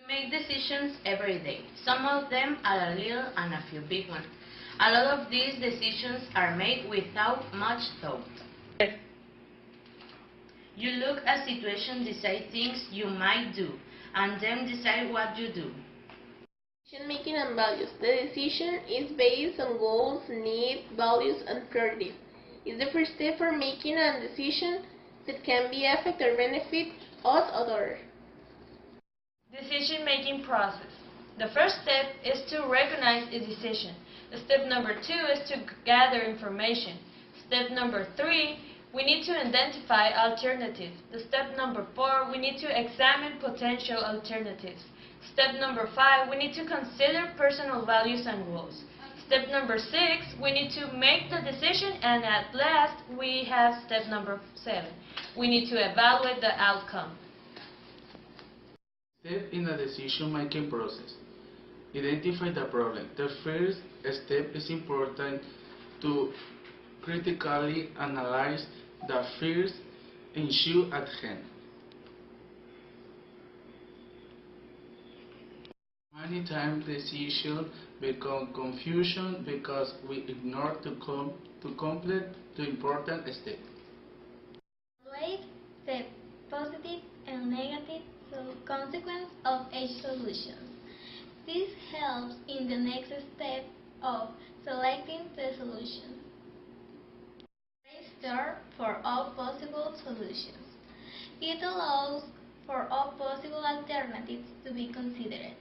We make decisions every day. Some of them are a little and a few big ones. A lot of these decisions are made without much thought. You look at situations, decide things you might do, and then decide what you do. Decision making and values. The decision is based on goals, needs, values, and priorities. It's the first step for making a decision that can be affect or benefit us or others. Decision-making process. The first step is to recognize a decision. Step number 2 is to gather information. Step number 3, we need to identify alternatives. Step number 4, we need to examine potential alternatives. Step number 5, we need to consider personal values and goals. Step number 6, we need to make the decision, and at last we have step number 7. We need to evaluate the outcome. Step in the decision-making process. Identify the problem. The first step is important to critically analyze the first issue at hand. Many times decisions become confusion because we ignore to complete the important step. Evaluate the positive and negative consequences of each solution. This helps in the next step of selecting the solution. Brainstorm for all possible solutions. It allows for all possible alternatives to be considered.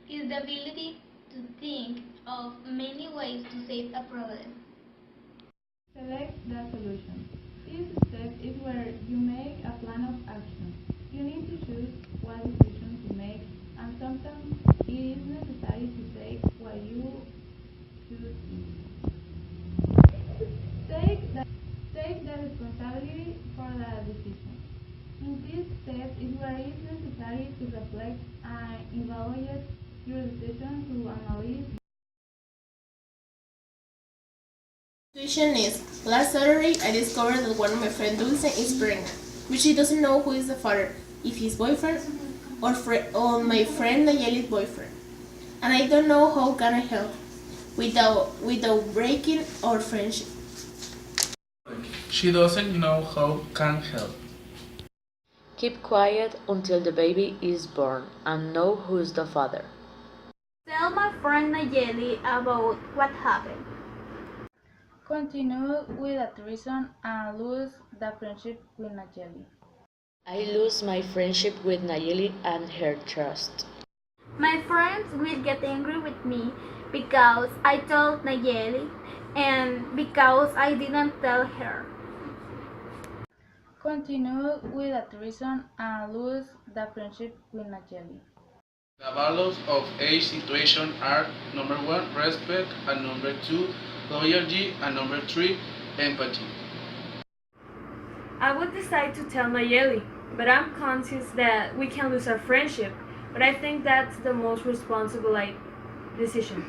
It's the ability to think of many ways to save a problem. Select the solution. This step is where you make a plan of action. You need to choose what decision to make, and sometimes it is necessary to take what you choose. Take the responsibility for the decision. In this step is where it is necessary to reflect and evaluate your decision to analyze. Situation is, last Saturday I discovered that one of my friends Dulce is pregnant, but she doesn't know who is the father, if his boyfriend or my friend Nayeli's boyfriend. And I don't know how can I help without breaking our friendship. She doesn't know how can help. Keep quiet until the baby is born and know who is the father. Tell my friend Nayeli about what happened. Continue with a treason and lose the friendship with Nayeli. I lose my friendship with Nayeli and her trust. My friends will get angry with me because I told Nayeli and because I didn't tell her. Continue with a treason and lose the friendship with Nayeli. The values of each situation are number 1, respect, and number 2, loyalty, and number 3, empathy. I would decide to tell Nayeli, but I'm conscious that we can lose our friendship. But I think that's the most responsible decision.